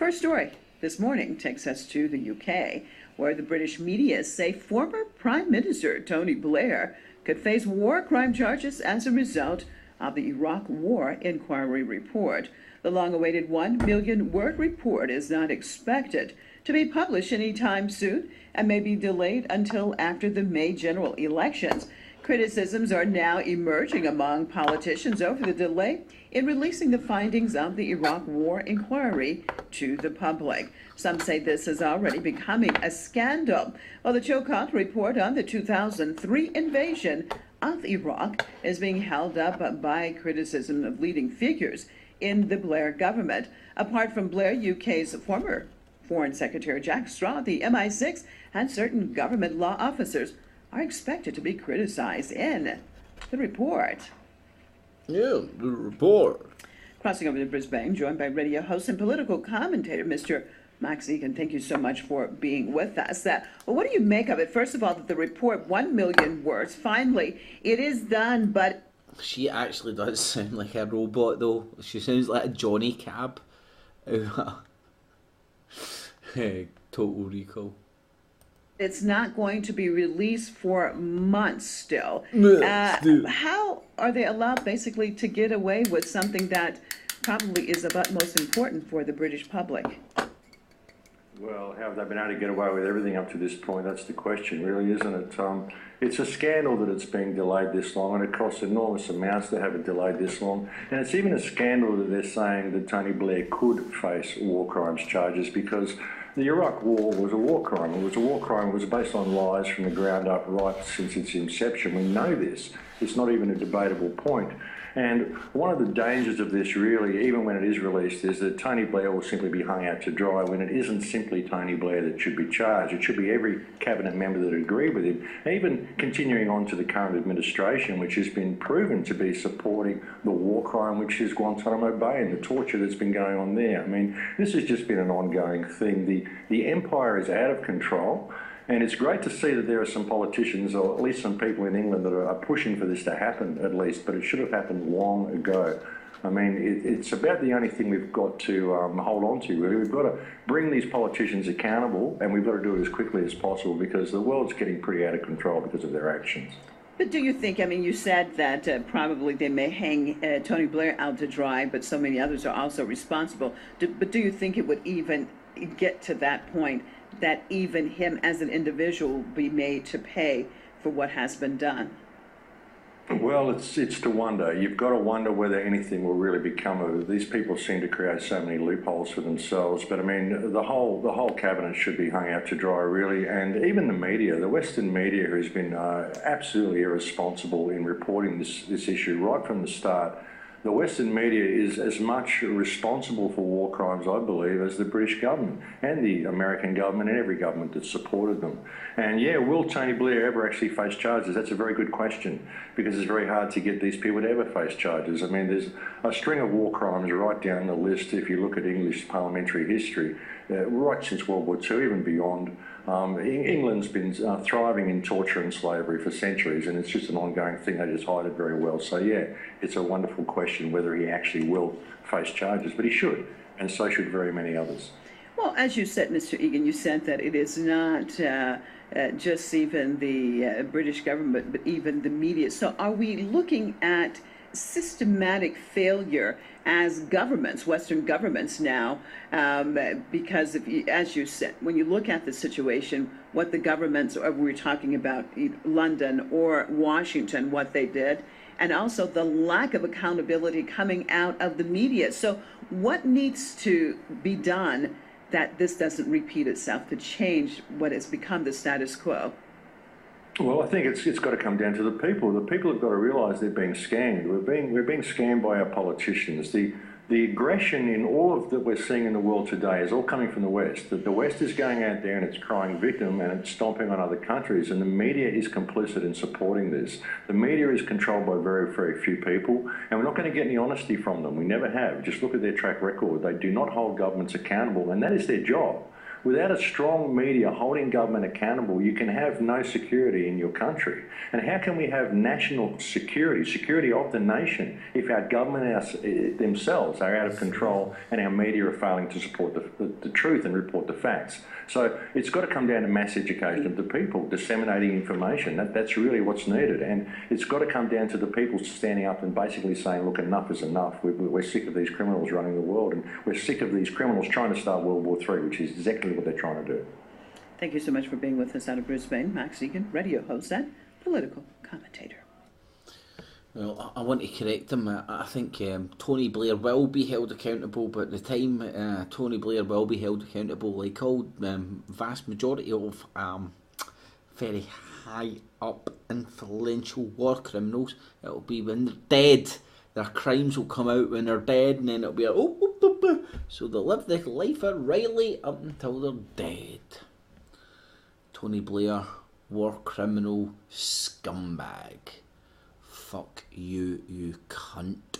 First story this morning takes us to the UK, where the British media say former Prime Minister Tony Blair could face war crime charges as a result of the Iraq War inquiry report. The long-awaited 1 million word report is not expected to be published anytime soon and may be delayed until after the May general elections. Criticisms are now emerging among politicians over the delay in releasing the findings of the Iraq War inquiry to the public. Some say this is already becoming a scandal. While the Chilcot report on the 2003 invasion of Iraq is being held up by criticism of leading figures in the Blair government. Apart from Blair, UK's former Foreign Secretary Jack Straw, the MI6, and certain government law officers are expected to be criticized in the report. Yeah, the report. Crossing over to Brisbane, joined by radio host and political commentator, Mr. Max Igan. Thank you so much for being with us. What do you make of it? First of all, that the report, 1 million words, finally, it is done, but... She actually does sound like a robot, though. She sounds like a Johnny Cab. Total Recall. It's not going to be released for months still. How are they allowed basically to get away with something that probably is of utmost importance for the British public? Well, how have they been able to get away with everything up to this point? That's the question, really, isn't it? It's a scandal that it's being delayed this long, and it costs enormous amounts to have it delayed this long. And it's even a scandal that they're saying that Tony Blair could face war crimes charges, because the Iraq War was a war crime. It was a war crime. It was based on lies from the ground up right since its inception. We know this. It's not even a debatable point. And one of the dangers of this, really, even when it is released, is that Tony Blair will simply be hung out to dry when it isn't simply Tony Blair that should be charged. It should be every cabinet member that agreed with him, even continuing on to the current administration, which has been proven to be supporting the war crime, which is Guantanamo Bay and the torture that's been going on there. I mean, this has just been an ongoing thing. The empire is out of control. And it's great to see that there are some politicians, or at least some people in England, that are pushing for this to happen, at least, but it should have happened long ago. I mean, it's about the only thing we've got to hold on to, really. We've got to bring these politicians accountable, and we've got to do it as quickly as possible, because the world's getting pretty out of control because of their actions. But do you think, I mean, you said that probably they may hang Tony Blair out to dry, but so many others are also responsible. But do you think it would even get to that point that even him as an individual be made to pay for what has been done? Well, it's to wonder. You've got to wonder whether anything will really become of it. These people seem to create so many loopholes for themselves. But I mean, the whole cabinet should be hung out to dry, really. And even the media, the Western media, has been absolutely irresponsible in reporting this issue right from the start. The Western media is as much responsible for war crimes, I believe, as the British government and the American government and every government that supported them. And yeah, will Tony Blair ever actually face charges? That's a very good question, because it's very hard to get these people to ever face charges. I mean, there's a string of war crimes right down the list if you look at English parliamentary history, right since World War II, even beyond. England's been thriving in torture and slavery for centuries, and it's just an ongoing thing. They just hide it very well. So yeah, it's a wonderful question whether he actually will face charges, but he should, and so should very many others. Well, as you said, Mr. Egan, you said that it is not just even the British government, but even the media. So are we looking at systematic failure as governments, Western governments now, because as you said, when you look at the situation, what the governments, or we're talking about London or Washington, what they did, and also the lack of accountability coming out of the media. So what needs to be done that this doesn't repeat itself to change what has become the status quo? Well, I think it's got to come down to the people. The people have got to realise they're being scammed. We're being scammed by our politicians. The aggression in all of that we're seeing in the world today is all coming from the West. The West is going out there and it's crying victim and it's stomping on other countries, and the media is complicit in supporting this. The media is controlled by very, very few people, and we're not going to get any honesty from them. We never have. Just look at their track record. They do not hold governments accountable, and that is their job. Without a strong media holding government accountable, you can have no security in your country. And how can we have national security, security of the nation, if our government themselves are out of control and our media are failing to support the truth and report the facts? So it's got to come down to mass education of the people, disseminating information. That's really what's needed. And it's got to come down to the people standing up and basically saying, look, enough is enough. We're sick of these criminals running the world, and we're sick of these criminals trying to start World War III, which is exactly what they're trying to do. Thank you so much for being with us out of Brisbane. Max Igan, radio host and political commentator. Well, I want to correct him. I think Tony Blair will be held accountable, but at the time Tony Blair will be held accountable, like all vast majority of very high up influential war criminals, it'll be when they're dead. Their crimes will come out when they're dead, and then it'll be like, so they'll live their life at Riley up until they're dead. Tony Blair, war criminal scumbag. Fuck you, you cunt.